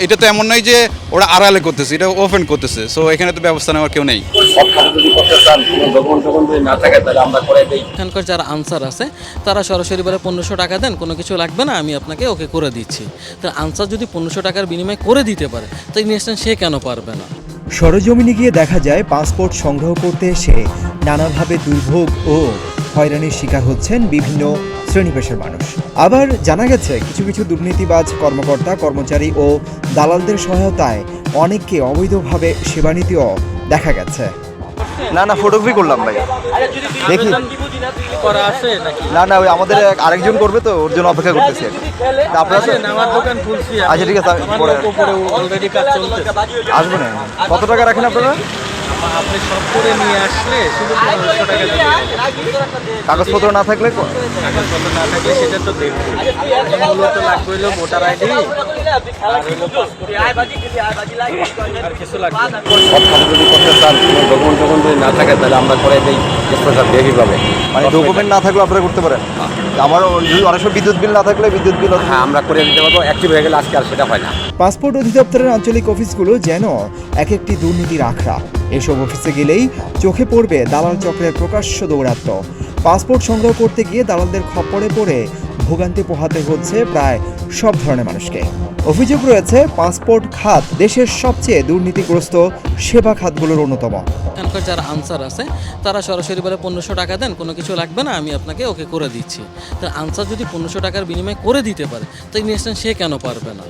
এটা তো এমন নয় যে ওরা আড়ালে করতেছে, এটা ওপেন করতেছে। সো এখানে তো ব্যবস্থা নেওয়ার কেউ নেই। এখানকার যারা আনসার আছে তারা সরাসরি বলে 1500 টাকা দেন, কোনো কিছু লাগবে না, আমি আপনাকে ওকে করে দিচ্ছি। তো আনসার যদি 1500 টাকার বিনিময়ে করে দিতে পারে তো ইনভেস্টমেন্ট সে কেন পারবে না? সরেজমিনে গিয়ে দেখা যায় পাসপোর্ট সংগ্রহ করতে এসে নানাভাবে দুর্ভোগ ও হয়রানির শিকার হচ্ছেন বিভিন্ন শ্রেণী পেশার মানুষ। আবার জানা গেছে কিছু কিছু দুর্নীতিবাজ কর্মকর্তা কর্মচারী ও দালালদের সহায়তায় অনেককে অবৈধভাবে সেবা নিতেও দেখা গেছে। না ফটোগ্রাফি করলাম ভাই, দেখি করা আছে নাকি? না ওই আমাদের আরেকজন করবে তো, ওর জন্য অপেক্ষা করতেছি। আপনারা আমার দোকান খুলছি, আচ্ছা ঠিক আছে, অলরেডি কাজ চলছে। আসবেন। কত টাকা রাখেন আপনারা? আপনি সব করে নিয়ে আসলে শুধু 1500 টাকা দিবেন। কাগজপত্র না থাকলে কাগজপত্র না থাকলে সেটা তো দেখবো। মূলত লাগবে হলো ভোটার আইডি আর হলো পাসপোর্ট, আর কিছু লাগবে না। যদি করতে চান কোনো ডকুমেন্ট যদি না থাকে তাহলে আমরা করে দিই স্পেশাল ভিআইপিভাবে। মানে ডকুমেন্ট না থাকলে আপনারা করতে পারেন। আমার যদি অনেক সময় বিদ্যুৎ বিল না থাকলে বিদ্যুৎ বিল হ্যাঁ আমরা করে দিতে পারবো, অ্যাক্টিভ হয়ে গেলে আজকে আর সেটা হয় না। পাসপোর্ট অধিদপ্তরের আঞ্চলিক অফিসগুলো যেন এক একটি দুর্নীতির আখড়া। এসব অফিসে গেলেই চোখে পড়বে দালাল চক্রের প্রকাশ্য দৌরাত্ম্য। পাসপোর্ট সংগ্রহ করতে গিয়ে দালালদের খপ্পরে পড়ে ভোগান্তি পোহাতে হচ্ছে প্রায় সব ধরনের মানুষকে। অভিযোগ রয়েছে পাসপোর্ট খাত দেশের সবচেয়ে দুর্নীতিগ্রস্ত সেবা খাতগুলোর অন্যতম। এখানকার যারা আনসার আছে তারা সরাসরি বলে 1500 টাকা দেন, কোনো কিছু লাগবে না, আমি আপনাকে ওকে করে দিচ্ছি। তো আনসার যদি 1500 টাকার বিনিময়ে করে দিতে পারে তো ইনভেস্টমেন্ট সে কেন পারবে না?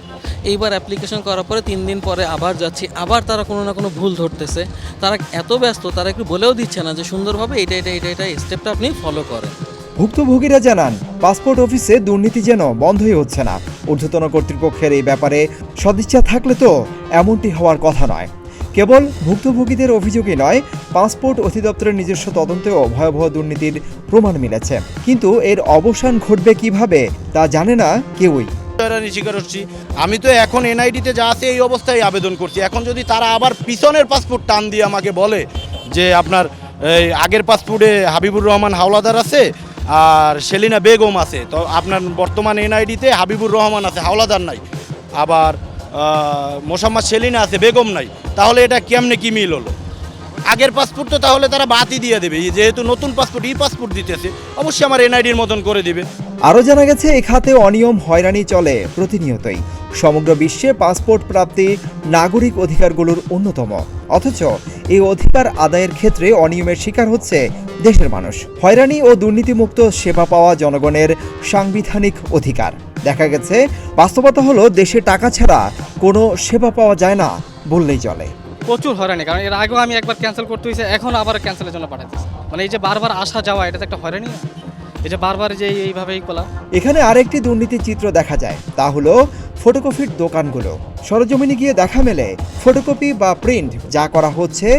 এইবার অ্যাপ্লিকেশন করার পরে 3 দিন পরে আবার যাচ্ছি, আবার তারা কোনো না কোনো ভুল ধরতেছে। তারা এত ব্যস্ত, তারা একটু বলেও দিচ্ছে না যে সুন্দরভাবে এটা স্টেপটা আপনি ফলো করেন। ভুক্তভোগীরা জানান পাসপোর্ট অফিসে দুর্নীতি যেন বন্ধই হচ্ছে না। ঊর্ধ্বতন কর্তৃপক্ষের এই ব্যাপারে সদিচ্ছা থাকলে তো এমনটি হওয়ার কথা নয়। কেবল ভুক্তভোগীদের অভিযোগই নয়, পাসপোর্ট অধিদপ্তরের নিজস্ব তদন্তেও ভয়াবহ দুর্নীতির প্রমাণ মিলেছে। কিন্তু এর অবসান ঘটবে কিভাবে তা জানে না কেউই। শিকার হচ্ছি আমি তো এখন এনআইডিতে যা আছে এই অবস্থায় আবেদন করছি। এখন যদি তারা আবার পিছনের পাসপোর্ট টান দিয়ে আমাকে বলে যে আপনার এই আগের পাসপোর্টে হাবিবুর রহমান হাওলাদার আছে আর সেলিনা বেগম আছে, তো আপনার বর্তমান এনআইডিতে হাবিবুর রহমান আছে, হাওলাদার নাই, আবার মোসাম্মদ সেলিনা আছে, বেগম নাই, তাহলে এটা কেমনে কি মিল হলো? আগের পাসপোর্ট তো তাহলে তারা বাতিল দিয়ে দেবে, যেহেতু নতুন পাসপোর্ট ই পাসপোর্ট দিতেছে, অবশ্যই আমার এনআইডির মতন করে দিবে। আরও জানা গেছে এই খাতে অনিয়ম হয়রানি চলে প্রতিনিয়তই। সমগ্র বিশ্বে পাসপোর্ট প্রাপ্তি নাগরিক অধিকারগুলোর অন্যতম, অথচ এই অধিকার আদায়ের ক্ষেত্রে অনিয়মের শিকার হচ্ছে দেশের মানুষ। হয়রানি ও দুর্নীতিমুক্ত সেবা পাওয়া জনগণের সাংবিধানিক অধিকার। দেখা গেছে বাস্তবতা হলো দেশে টাকা ছাড়া কোনো সেবা পাওয়া যায় না বললেই চলে। প্রচুর হয়রানি, কারণ এর আগেও আমি একবার ক্যান্সেল করতে হয়েছে, এখন আবার ক্যান্সেলের জন্য পাঠাতেছে। মানে এই যে বারবার আসা যাওয়া, এটা তো একটা হয়রানি। এই যে বারবার যে এইভাবেই কলা। এখানে আরেকটি দুর্নীতির চিত্র দেখা যায়, তা হলো ফটোকপির দোকানগুলো। সরজমিনে গিয়ে দেখা মেলে ফটোকপি বা প্রিন্ট যা করা হচ্ছে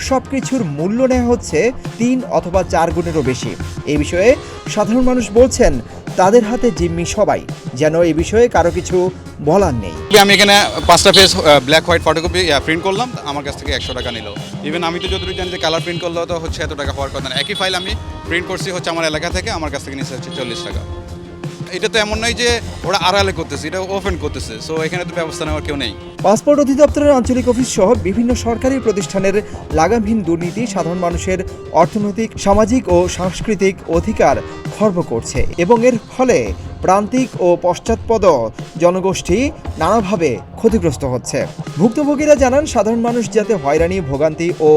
সবকিছুর মূল্য নেওয়া হচ্ছে 3 অথবা 4 গুণেরও বেশি। এই বিষয়ে সাধারণ মানুষ বলছেন তাদের হাতে জিম্মি সবাই, যেন এই বিষয়ে কারো কিছু বলার নেই। আমি এখানে 5টা page black white photocopy print করলাম, আমার কাছ থেকে 100 টাকা নিল। ইভেন আমি তো যতটুকু জানি যে কালার প্রিন্ট করলেও তো হচ্ছে এত টাকা হওয়ার কথা না। একই ফাইল আমি প্রিন্ট করছি হচ্ছে আমার এলাকা থেকে, আমার কাছ থেকে নিচ্ছে হচ্ছে 40 টাকা। এটা তো এমন নয় যে ওরা আড়ালে করতেছে, এটা ওপেন করতেছে। সো এখানে তো ব্যবস্থা নেওয়ার কেউ নেই। পাসপোর্ট অধিদপ্তরের আঞ্চলিক অফিস সহ বিভিন্ন সরকারি প্রতিষ্ঠানের লাগামহীন দুর্নীতি সাধারণ মানুষের অর্থনৈতিক, সামাজিক ও সাংস্কৃতিক অধিকার খর্ব করছে এবং এর ফলে প্রান্তিক ও পশ্চাৎপদ জনগোষ্ঠী নানাভাবে ক্ষতিগ্রস্ত হচ্ছে। ভুক্তভোগীরা জানান সাধারণ মানুষ যাতে হয়রানি, ভোগান্তি ও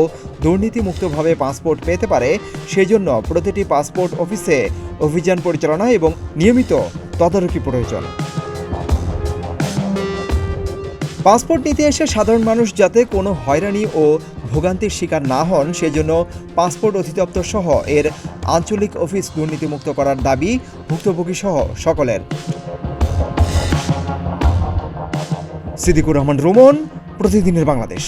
দুর্নীতিমুক্তভাবে পাসপোর্ট পেতে পারে সেজন্য প্রতিটি পাসপোর্ট অফিসে অভিযান পরিচালনা এবং নিয়মিত তদারকি প্রয়োজন। পাসপোর্ট নিতে এসে সাধারণ মানুষ যাতে কোনো হয়রানি ও ভোগান্তির শিকার না হন সেজন্য পাসপোর্ট অধিদপ্তর সহ এর আঞ্চলিক অফিস দুর্নীতিমুক্ত করার দাবি ভুক্তভোগী সহ সকলের। সিদ্দিকুর রহমান রোমন, প্রতিদিনের বাংলাদেশ।